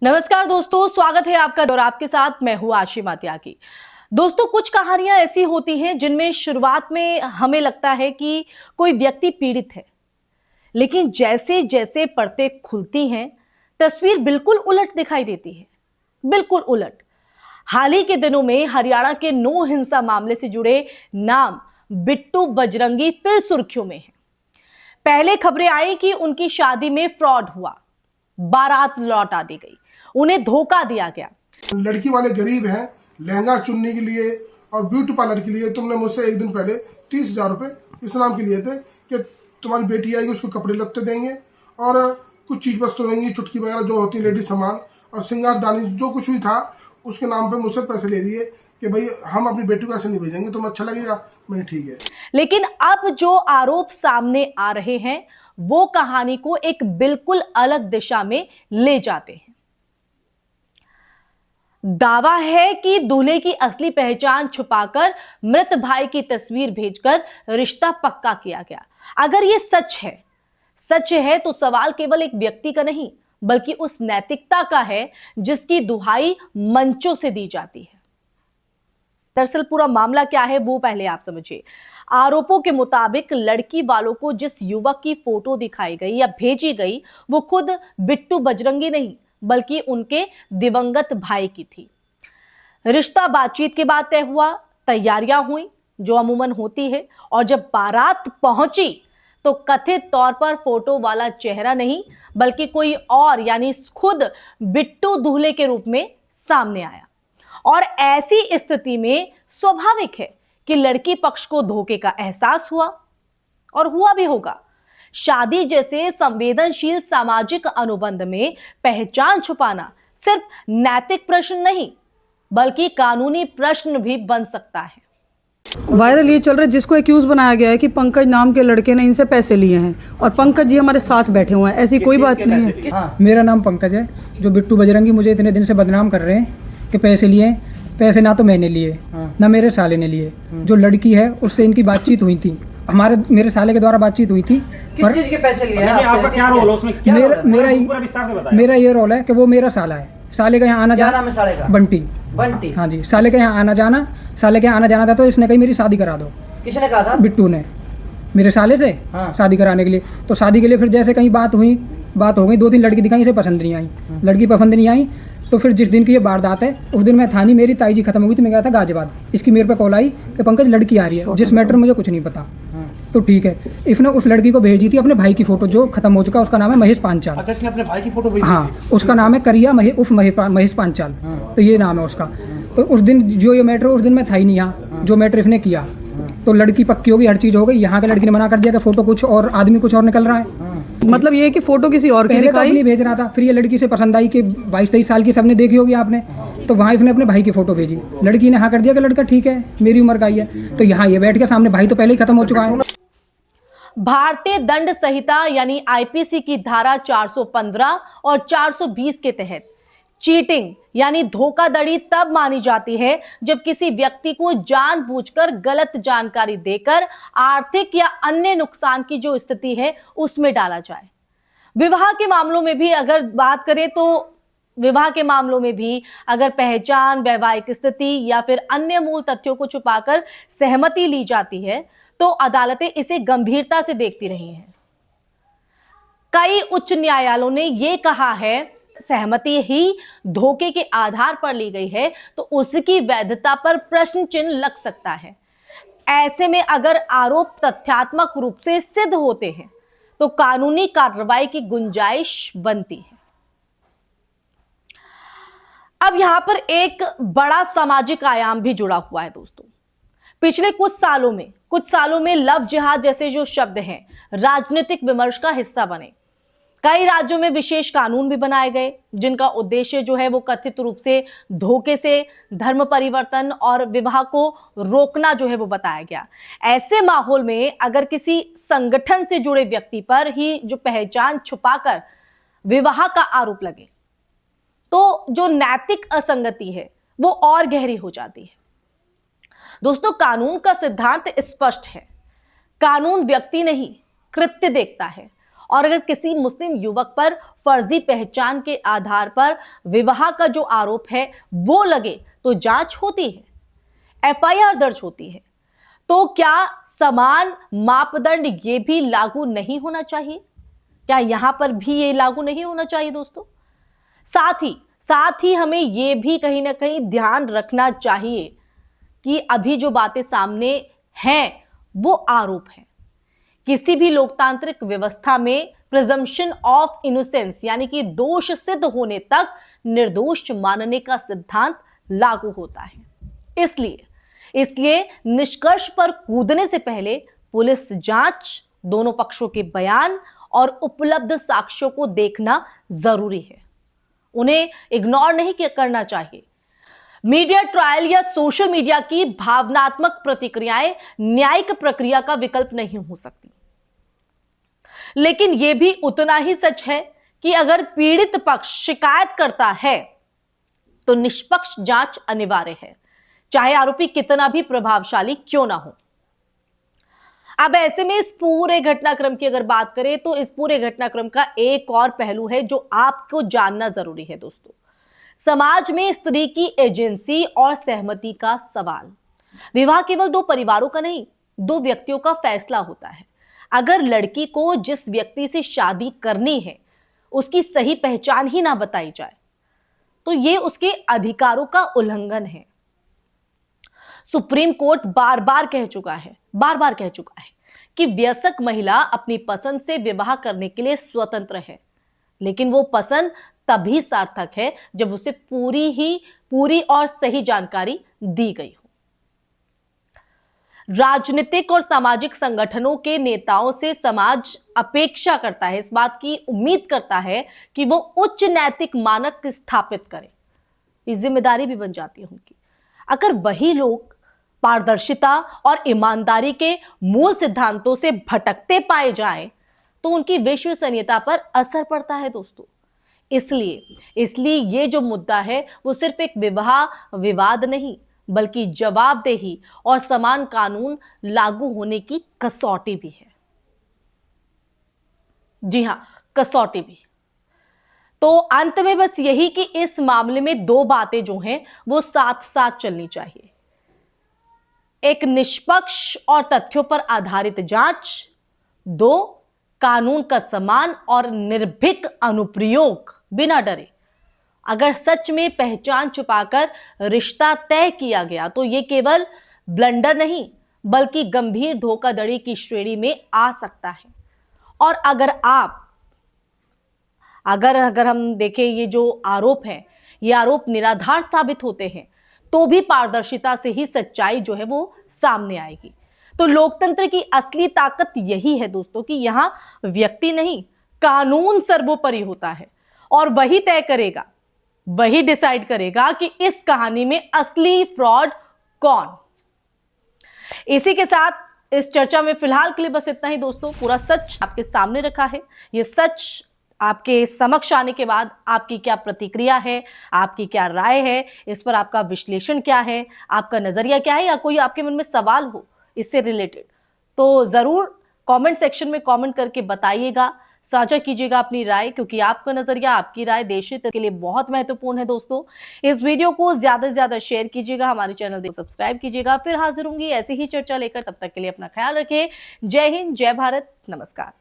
नमस्कार दोस्तों, स्वागत है आपका और आपके साथ मैं हूं आशिमा त्यागी। दोस्तों, कुछ कहानियां ऐसी होती हैं जिनमें शुरुआत में हमें लगता है कि कोई व्यक्ति पीड़ित है, लेकिन जैसे जैसे परतें खुलती हैं तस्वीर बिल्कुल उलट दिखाई देती है। बिल्कुल उलट। हाल ही के दिनों में हरियाणा के नो हिंसा मामले से जुड़े नाम बिट्टू बजरंगी फिर सुर्खियों में है। पहले खबरें आई कि उनकी शादी में फ्रॉड हुआ, बारात लौटा दी गई, उन्हें धोखा दिया गया। लड़की वाले गरीब हैं, लहंगा चुनने के लिए और ब्यूटी पार्लर के लिए तुमने मुझसे एक दिन पहले 30,000 रुपये इस नाम के लिए थे कि तुम्हारी बेटी आएगी उसको कपड़े लत्ते देंगे और कुछ चीज वस्तु रहेंगी, चुटकी वगैरह जो होती है लेडीज सामान और श्रृंगारदानी जो कुछ भी था उसके नाम पे मुझसे पैसे ले लिए कि भाई हम अपनी बेटी को ऐसे नहीं भेजेंगे, तुम्हें अच्छा लगेगा। मैंने ठीक है। लेकिन अब जो आरोप सामने आ रहे हैं वो कहानी को एक बिल्कुल अलग दिशा में ले जाते हैं। दावा है कि दूल्हे की असली पहचान छुपाकर मृत भाई की तस्वीर भेजकर रिश्ता पक्का किया गया। अगर यह सच है तो सवाल केवल एक व्यक्ति का नहीं बल्कि उस नैतिकता का है जिसकी दुहाई मंचों से दी जाती है। दरअसल पूरा मामला क्या है वो पहले आप समझिए। आरोपों के मुताबिक लड़की वालों को जिस युवक की फोटो दिखाई गई या भेजी गई वो खुद बिट्टू बजरंगी नहीं बल्कि उनके दिवंगत भाई की थी। रिश्ता बातचीत के बाद तय हुआ, तैयारियां हुई जो अमूमन होती है, और जब बारात पहुंची तो कथित तौर पर फोटो वाला चेहरा नहीं बल्कि कोई और यानी खुद बिट्टू दूल्हे के रूप में सामने आया। और ऐसी स्थिति में स्वाभाविक है कि लड़की पक्ष को धोखे का एहसास हुआ, और हुआ भी होगा। शादी जैसे संवेदनशील सामाजिक अनुबंध में पहचान छुपाना सिर्फ नैतिक प्रश्न नहीं बल्कि कानूनी प्रश्न भी बन सकता है। वायरल ये चल रहा है जिसको एक्यूज बनाया गया है कि पंकज नाम के लड़के ने इनसे पैसे लिए हैं और पंकज जी हमारे साथ बैठे हुए हैं। ऐसी कोई बात नहीं है। हाँ, मेरा नाम पंकज है। जो बिट्टू बजरंगी मुझे इतने दिन से बदनाम कर रहे हैं कि पैसे लिए, पैसे ना तो मैंने लिए ना मेरे साले ने लिए। जो लड़की है उससे इनकी बातचीत हुई थी, मेरे साले के द्वारा बातचीत हुई थी। किस चीज के पैसे लिए? आपका क्या रोल है उसमें? मेरा ये रोल है कि वो मेरा साला है। साले का यहाँ आना जाना। क्या नाम है साले का? बंटी। हाँ जी, साले के यहाँ आना जाना। साले के यहाँ आना जाना था तो इसने कही मेरी शादी करा दो। किसने कहा था? बिट्टू ने मेरे साले से। हाँ। शादी कराने के लिए। तो शादी के लिए फिर जैसे कहीं बात हो गई, 2-3 लड़की दिखाई, इसे पसंद नहीं आई। लड़की पसंद नहीं आई तो फिर जिस दिन की ये वारदात है उस दिन मैं था नहीं, मेरी ताई जी खत्म हो गई थी, मैं गया था गाजियाबाद। इसकी मेरे पे कॉल आई कि पंकज लड़की आ रही है, जिस मैटर मुझे कुछ नहीं पता। तो ठीक है, इसने उस लड़की को भेजी थी अपने भाई की फोटो जो खत्म हो चुका, उसका नाम है महेश पांचाल। अच्छा, इसने अपने भाई की फोटो भेजी? हाँ, उसका नाम है करिया महेश पांचाल। तो ये नाम है उसका। तो उस दिन जो ये मैटर, उस दिन मैं था ही नहीं यहाँ, जो मैटर इसने किया। तो लड़की पक्की हो गई, हर चीज हो गई। यहाँ के लड़की ने मना कर दिया कि फोटो कुछ और, आदमी कुछ और निकल रहा है। मतलब ये है कि फोटो किसी और की पहले तो दिखाई नहीं भेज रहा था, फिर ये लड़की से पसंद आई कि 22-23 साल की, सबने देखी होगी आपने। तो वहाँ इसने अपने भाई की फोटो भेजी। लड़की ने हाँ कर दिया कि लड़का ठीक है, मेरी उम्र का ही है। तो यहाँ ये बैठ के सामने, भाई तो पहले ही खत्म हो चुका है। भारतीय दंड संहिता यानी आईपीसी की धारा 415 और 420 के तहत चीटिंग यानी धोखाधड़ी तब मानी जाती है जब किसी व्यक्ति को जानबूझकर गलत जानकारी देकर आर्थिक या अन्य नुकसान की जो स्थिति है उसमें डाला जाए। विवाह के मामलों में भी अगर बात करें तो विवाह के मामलों में भी अगर पहचान, वैवाहिक स्थिति या फिर अन्य मूल तथ्यों को छुपाकर सहमति ली जाती है तो अदालतें इसे गंभीरता से देखती रही हैं। कई उच्च न्यायालयों ने यह कहा है सहमति ही धोखे के आधार पर ली गई है तो उसकी वैधता पर प्रश्न चिन्ह लग सकता है। ऐसे में अगर आरोप तथ्यात्मक रूप से सिद्ध होते हैं तो कानूनी कार्रवाई की गुंजाइश बनती है। अब यहां पर एक बड़ा सामाजिक आयाम भी जुड़ा हुआ है दोस्तों। पिछले कुछ सालों में लव जिहाद जैसे जो शब्द हैं राजनीतिक विमर्श का हिस्सा बने। कई राज्यों में विशेष कानून भी बनाए गए जिनका उद्देश्य जो है वो कथित रूप से धोखे से धर्म परिवर्तन और विवाह को रोकना जो है वो बताया गया। ऐसे माहौल में अगर किसी संगठन से जुड़े व्यक्ति पर ही जो पहचान छुपाकर विवाह का आरोप लगे तो जो नैतिक असंगति है वो और गहरी हो जाती है। दोस्तों, कानून का सिद्धांत स्पष्ट है। कानून व्यक्ति नहीं कृत्य देखता है और अगर किसी मुस्लिम युवक पर फर्जी पहचान के आधार पर विवाह का जो आरोप है वो लगे तो जांच होती है, एफआईआर दर्ज होती है। तो क्या समान मापदंड ये भी लागू नहीं होना चाहिए? क्या यहां पर भी ये लागू नहीं होना चाहिए दोस्तों? साथ ही हमें ये भी कहीं ना कहीं ध्यान रखना चाहिए कि अभी जो बातें सामने हैं वो आरोप है। किसी भी लोकतांत्रिक व्यवस्था में प्रिजम्पशन ऑफ इनोसेंस यानी कि दोष सिद्ध होने तक निर्दोष मानने का सिद्धांत लागू होता है। इसलिए निष्कर्ष पर कूदने से पहले पुलिस जांच, दोनों पक्षों के बयान और उपलब्ध साक्ष्यों को देखना जरूरी है। उन्हें इग्नोर नहीं करना चाहिए। मीडिया ट्रायल या सोशल मीडिया की भावनात्मक प्रतिक्रियाएं न्यायिक प्रक्रिया का विकल्प नहीं हो सकती। लेकिन यह भी उतना ही सच है कि अगर पीड़ित पक्ष शिकायत करता है तो निष्पक्ष जांच अनिवार्य है, चाहे आरोपी कितना भी प्रभावशाली क्यों ना हो। अब ऐसे में इस पूरे घटनाक्रम की अगर बात करें तो इस पूरे घटनाक्रम का एक और पहलू है जो आपको जानना जरूरी है दोस्तों। समाज में स्त्री की एजेंसी और सहमति का सवाल। विवाह केवल दो परिवारों का नहीं, दो व्यक्तियों का फैसला होता है। अगर लड़की को जिस व्यक्ति से शादी करनी है उसकी सही पहचान ही ना बताई जाए तो यह उसके अधिकारों का उल्लंघन है। सुप्रीम कोर्ट बार बार कह चुका है कि वयस्क महिला अपनी पसंद से विवाह करने के लिए स्वतंत्र है, लेकिन वो पसंद तभी सार्थक है जब उसे पूरी और सही जानकारी दी गई हो। राजनीतिक और सामाजिक संगठनों के नेताओं से समाज अपेक्षा करता है, इस बात की उम्मीद करता है कि वो उच्च नैतिक मानक स्थापित करें। ये जिम्मेदारी भी बन जाती है उनकी। अगर वही लोग पारदर्शिता और ईमानदारी के मूल सिद्धांतों से भटकते पाए जाएं तो उनकी विश्वसनीयता पर असर पड़ता है दोस्तों। इसलिए ये जो मुद्दा है वो सिर्फ एक विवाह विवाद नहीं बल्कि जवाबदेही और समान कानून लागू होने की कसौटी भी है। जी हां, कसौटी भी। तो अंत में बस यही कि इस मामले में दो बातें जो हैं वो साथ साथ चलनी चाहिए। एक निष्पक्ष और तथ्यों पर आधारित जांच, दो कानून का सम्मान और निर्भीक अनुप्रयोग बिना डरे। अगर सच में पहचान छुपाकर रिश्ता तय किया गया तो यह केवल ब्लंडर नहीं बल्कि गंभीर धोखाधड़ी की श्रेणी में आ सकता है। और अगर हम देखें ये जो आरोप है, ये आरोप निराधार साबित होते हैं तो भी पारदर्शिता से ही सच्चाई जो है वो सामने आएगी। तो लोकतंत्र की असली ताकत यही है दोस्तों कि यहां व्यक्ति नहीं, कानून सर्वोपरि होता है और वही तय करेगा, वही डिसाइड करेगा कि इस कहानी में असली फ्रॉड कौन। इसी के साथ इस चर्चा में फिलहाल के लिए बस इतना ही दोस्तों। पूरा सच आपके सामने रखा है। ये सच आपके समक्ष आने के बाद आपकी क्या प्रतिक्रिया है, आपकी क्या राय है, इस पर आपका विश्लेषण क्या है, आपका नजरिया क्या है, या कोई आपके मन में सवाल हो इससे रिलेटेड तो जरूर कमेंट सेक्शन में कमेंट करके बताइएगा, साझा कीजिएगा अपनी राय, क्योंकि आपका नजरिया, आपकी राय देश हित के लिए बहुत महत्वपूर्ण है दोस्तों। इस वीडियो को ज्यादा से ज्यादा शेयर कीजिएगा, हमारे चैनल को सब्सक्राइब कीजिएगा। फिर हाजिर होंगी ऐसी ही चर्चा लेकर, तब तक के लिए अपना ख्याल रखें। जय हिंद, जय भारत, नमस्कार।